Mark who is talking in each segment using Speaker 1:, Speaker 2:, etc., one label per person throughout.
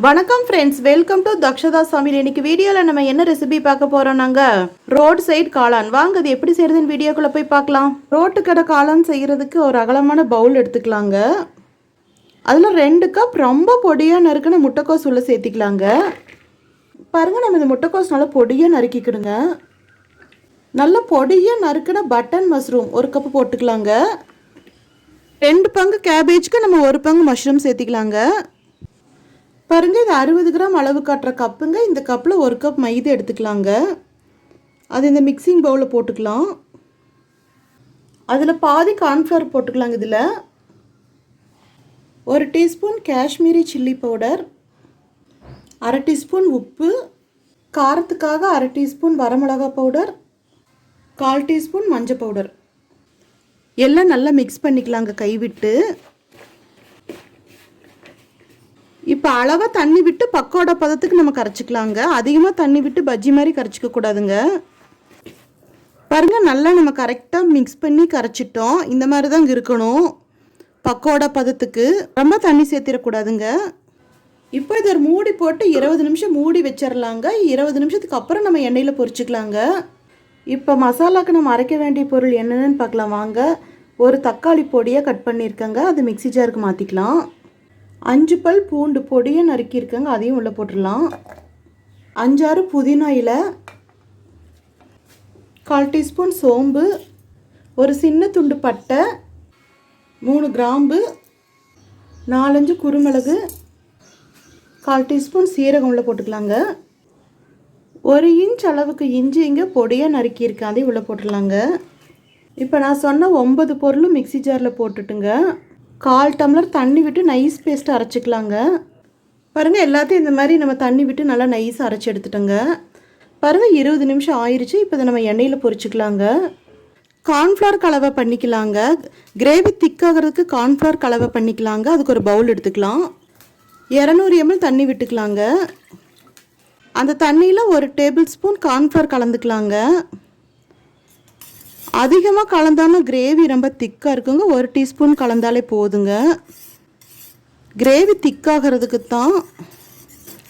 Speaker 1: வணக்கம் friends, welcome to தக்ஷதாSamayal. இன்னைக்கு வீடியோவில் நம்ம என்ன ரெசிபி பார்க்க போகிறோம்? நாங்கள் ரோட் சைடு காளான். வாங்க அது எப்படி செய்கிறதுன்னு வீடியோக்குள்ளே போய் பார்க்கலாம். ரோட்டு கடை காளான் செய்கிறதுக்கு ஒரு அகலமான பவுல் எடுத்துக்கலாங்க. அதில் 2 கப் ரொம்ப பொடியாக நறுக்கின முட்டைக்கோஸ் உள்ள சேர்த்திக்கலாங்க. பாருங்கள், நம்ம இந்த முட்டைக்கோஸ் நல்லா பொடியாக நறுக்கிக்கிடுங்க. நல்ல பொடியாக நறுக்கின பட்டன் மஷ்ரூம் 1 கப்பு போட்டுக்கலாங்க. 2 பங்கு கேபேஜ்க்கு நம்ம 1 பங்கு மஷ்ரூம் சேர்த்திக்கலாங்க. பாருங்கள், இது 60 கிராம் அளவு காட்டுற கப்புங்க. இந்த கப்பில் 1 கப் மைதா எடுத்துக்கலாங்க. அது இந்த மிக்சிங் பவுலில் போட்டுக்கலாம். அதில் பாதி கார்ன்ஃப்ளவர் போட்டுக்கலாங்க. இதில் 1 teaspoon Kashmiri chilli powder, 1/2 teaspoon உப்பு, காரத்துக்காக 1/2 டீஸ்பூன் வரமிளகா பவுடர், 1/4 டீஸ்பூன் மஞ்சள் பவுடர் எல்லாம் நல்லா மிக்ஸ் பண்ணிக்கலாங்க கைவிட்டு. இப்போ அளவாக தண்ணி விட்டு பக்கோடா பதத்துக்கு நம்ம கரைச்சிக்கலாங்க. அதிகமாக தண்ணி விட்டு பஜ்ஜி மாதிரி கரைச்சிக்க கூடாதுங்க. பாருங்கள், நல்லா நம்ம கரெக்டாக மிக்ஸ் பண்ணி கரைச்சிட்டோம். இந்த மாதிரி தாங்க இருக்கணும் பக்கோடா பதத்துக்கு. ரொம்ப தண்ணி சேர்த்திடக்கூடாதுங்க. இப்போ இதை ஒரு மூடி போட்டு 20 நிமிஷம் மூடி வச்சிடலாங்க. 20 நிமிஷத்துக்கு அப்புறம் நம்ம எண்ணெயில் பொரிச்சிக்கலாங்க. இப்போ மசாலாவுக்கு நம்ம அரைக்க வேண்டிய பொருள் என்னென்னு பார்க்கலாம் வாங்க. ஒரு தக்காளி பொடியை கட் பண்ணியிருக்கேங்க, அது மிக்ஸி ஜாருக்கு மாற்றிக்கலாம். 5 பல் பூண்டு பொடியை நறுக்கியிருக்கேங்க, அதையும் உள்ளே போட்டுடலாம். 5-6 புதினா இலை, 1/4 டீஸ்பூன் சோம்பு, ஒரு சின்ன துண்டு பட்டை, 3 கிராம்பு, 4-5 குருமிளகு, 1/4 டீஸ்பூன் சீரகம் உள்ளே போட்டுக்கலாங்க. 1 இன்ச் அளவுக்கு இஞ்சி இங்கே பொடியாக நறுக்கியிருக்கேன், அதையும் உள்ளே போட்டுடலாங்க. இப்போ நான் சொன்ன 9 பொருளும் மிக்ஸி ஜாரில் போட்டுட்டுங்க. 1/4 டம்ளர் தண்ணி விட்டு நைஸ் பேஸ்ட்டு அரைச்சிக்கலாங்க. பாருங்கள், எல்லாத்தையும் இந்த மாதிரி நம்ம தண்ணி விட்டு நல்லா நைஸாக அரைச்சி எடுத்துட்டோங்க. பாருங்கள், 20 நிமிஷம் ஆயிடுச்சு. இப்போ இதை நம்ம எண்ணெயில் பொரிச்சிக்கலாங்க. கார்ன்ஃப்ளவர் கலவை பண்ணிக்கலாங்க. கிரேவி திக்காகிறதுக்கு கார்ன்ஃப்ளவர் கலவை பண்ணிக்கலாங்க. அதுக்கு ஒரு பவுல் எடுத்துக்கலாம். 200 ml தண்ணி விட்டுக்கலாங்க. அந்த தண்ணியில் 1 டேபிள் ஸ்பூன் கார்ன்ஃப்ளவர் கலந்துக்கலாங்க. அதிகமாக கலந்தாலும் கிரேவி ரொம்ப திக்காக இருக்குங்க. 1 டீஸ்பூன் கலந்தாலே போதுங்க. கிரேவி திக்காகிறதுக்கு தான்.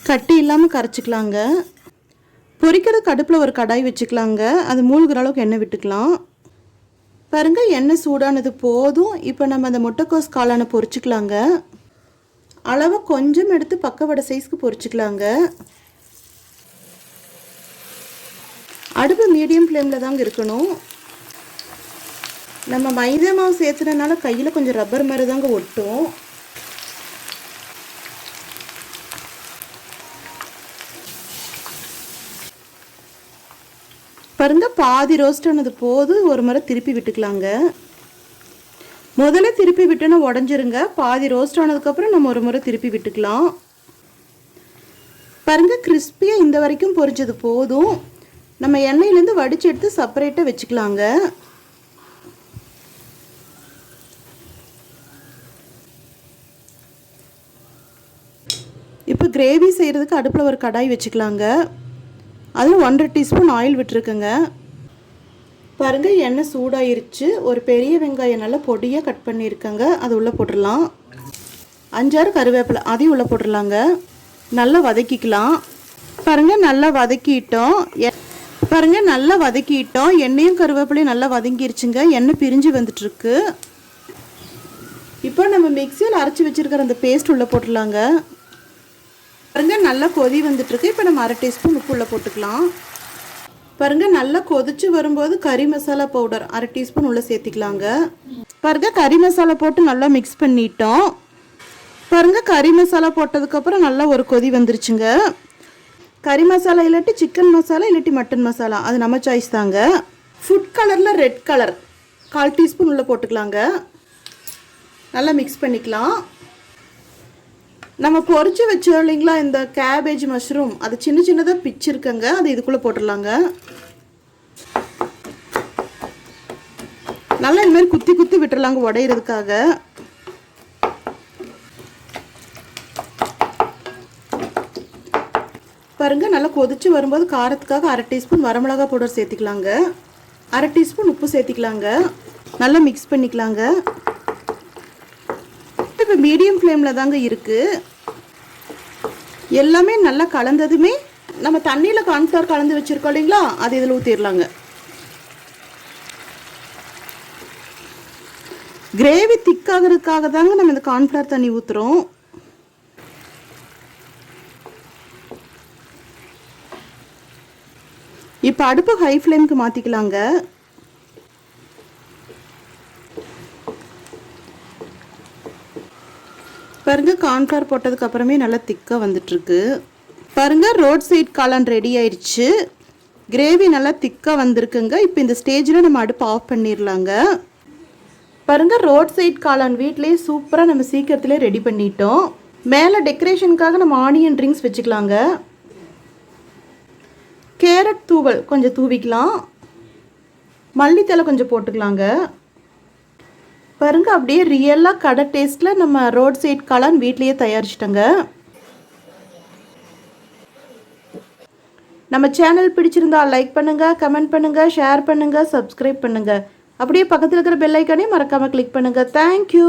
Speaker 1: கட்டி இல்லாமல் கரைச்சிக்கலாங்க. பொரிக்கிறதுக்கு அடுப்பில் ஒரு கடாய் வச்சுக்கலாங்க. அது மூழ்கிற அளவுக்கு எண்ணெய் விட்டுக்கலாம். பாருங்கள், எண்ணெய் சூடானது போதும். இப்போ நம்ம அந்த முட்டைக்கோஸ் காளானை பொரிச்சிக்கலாங்க. அளவு கொஞ்சம் எடுத்து பக்கவடை சைஸ்க்கு பொரிச்சிக்கலாங்க. அடுப்பு மீடியம் ஃப்ளேமில் தாங்க இருக்கணும். நம்ம மைதா மாவு சேர்த்துனதுனால கையில் கொஞ்சம் ரப்பர் மாதிரி தாங்க ஒட்டும். பாருங்க, பாதி ரோஸ்ட் ஆனது போது ஒரு முறை திருப்பி விட்டுக்கலாங்க. முதல்ல திருப்பி விட்டோன்னா உடஞ்சிருங்க. பாதி ரோஸ்ட் ஆனதுக்கப்புறம் நம்ம ஒரு முறை திருப்பி விட்டுக்கலாம். பாருங்க, கிறிஸ்பியாக இந்த வரைக்கும் பொரிச்சது போதும். நம்ம எண்ணெயிலேருந்து வடித்து எடுத்து செப்பரேட்டாக வச்சுக்கலாங்க. இப்போ கிரேவி செய்கிறதுக்கு அடுப்பில் ஒரு கடாய் வச்சுக்கலாங்க. அதில் 1/2 டீஸ்பூன் ஆயில் விட்டுருக்குங்க. பாருங்கள், எண்ணெய் சூடாயிருச்சு. ஒரு பெரிய வெங்காயம் நல்லா பொடியாக கட் பண்ணியிருக்கேங்க, அது உள்ளே போட்டுடலாம். 5-6 கருவேப்பிலை அதையும் உள்ளே போட்டுடலாங்க. நல்லா வதக்கிக்கலாம். பாருங்கள், நல்லா வதக்கிட்டோம். எண்ணெயும் கருவேப்பிலையும் நல்லா வதங்கிருச்சுங்க. எண்ணெய் பிரிஞ்சு வந்துட்டுருக்கு. இப்போ நம்ம மிக்சியில் அரைச்சி வச்சுருக்கிற அந்த பேஸ்ட் உள்ளே போட்டுடலாங்க. பாருங்கள், நல்லா கொதி வந்துட்டுருக்கு. இப்போ நம்ம 1/2 டீஸ்பூன் உப்பு உள்ளே போட்டுக்கலாம். பாருங்கள், நல்லா கொதிச்சு வரும்போது கறி மசாலா பவுடர் 1/2 டீஸ்பூன் உள்ளே சேர்த்திக்கலாங்க. பாருங்கள், கறி மசாலா போட்டு நல்லா மிக்ஸ் பண்ணிட்டோம். பாருங்கள், கறி மசாலா போட்டதுக்கப்புறம் நல்லா ஒரு கொதி வந்துருச்சுங்க. கறி மசாலா இல்லாட்டி சிக்கன் மசாலா இல்லாட்டி மட்டன் மசாலா, அது நம்ம சாய்ஸ் தாங்க. ஃபுட் கலரில் ரெட் கலர் 1/4 டீஸ்பூன் உள்ளே போட்டுக்கலாங்க. நல்லா மிக்ஸ் பண்ணிக்கலாம். நம்ம பொரிச்சு வச்சோம் இல்லைங்களா இந்த கேபேஜ் மஷ்ரூம், அது சின்ன சின்னதாக பிச்சிருக்கங்க, அது இதுக்குள்ளே போட்டுடலாங்க. நல்லா இந்த மாதிரி குத்தி குத்தி விட்டுறலாங்க உடையிறதுக்காக. பாருங்கள், நல்லா கொதிச்சு வரும்போது காரத்துக்காக 1/2 டீஸ்பூன் வரமிளகா பவுடர் சேர்த்திக்கலாங்க. 1/2 டீஸ்பூன் உப்பு சேர்த்திக்கலாங்க. நல்லா மிக்ஸ் பண்ணிக்கலாங்க. இப்போ மீடியம் ஃப்ளேமில் தாங்க இருக்குது. எல்லாமே நல்லா கலந்ததுமே நம்ம தண்ணியில் கார்ன்ஃப்ளவர் கலந்து வச்சுருக்கோம் இல்லைங்களா, அது இதில் ஊற்றிடலாங்க. கிரேவி திக்காகிறதுக்காக தாங்க நம்ம இந்த கார்ன்ஃப்ளவர் தண்ணி ஊற்றுறோம். இப்போ அடுப்பு ஹை ஃப்ளேமுக்கு மாற்றிக்கலாங்க. பாருங்கள், கார்ன்ஃப்ளவர் போட்டதுக்கு அப்புறமே நல்லா திக்காக வந்துட்டுருக்கு. பாருங்கள், ரோட் சைட் காளான் ரெடி ஆயிடுச்சு. கிரேவி நல்லா திக்காக வந்திருக்குங்க. இப்போ இந்த ஸ்டேஜில் நம்ம அடுப்பு ஆஃப் பண்ணிடலாங்க. பாருங்கள், ரோட் சைட் காளான் வீட்லேயே சூப்பராக நம்ம சீக்கிரத்துலேயே ரெடி பண்ணிட்டோம். மேலே டெக்கரேஷனுக்காக நம்ம ஆனியன் ரிங்ஸ் வச்சுக்கலாங்க. கேரட் தூவல் கொஞ்சம் தூவிக்கலாம். மல்லித்தலை கொஞ்சம் போட்டுக்கலாங்க. பாருங்கள், அப்படியே ரியலாக கடை டேஸ்ட்டில் நம்ம ரோட் சைட் காளான் வீட்லேயே தயாரிச்சிட்டோங்க. நம்ம சேனல் பிடிச்சிருந்தா லைக் பண்ணுங்கள், கமெண்ட் பண்ணுங்கள், ஷேர் பண்ணுங்கள், சப்ஸ்கிரைப் பண்ணுங்கள். அப்படியே பக்கத்தில் இருக்கிற பெல் ஐக்கானே மறக்காமல் கிளிக் பண்ணுங்கள். தேங்க்யூ.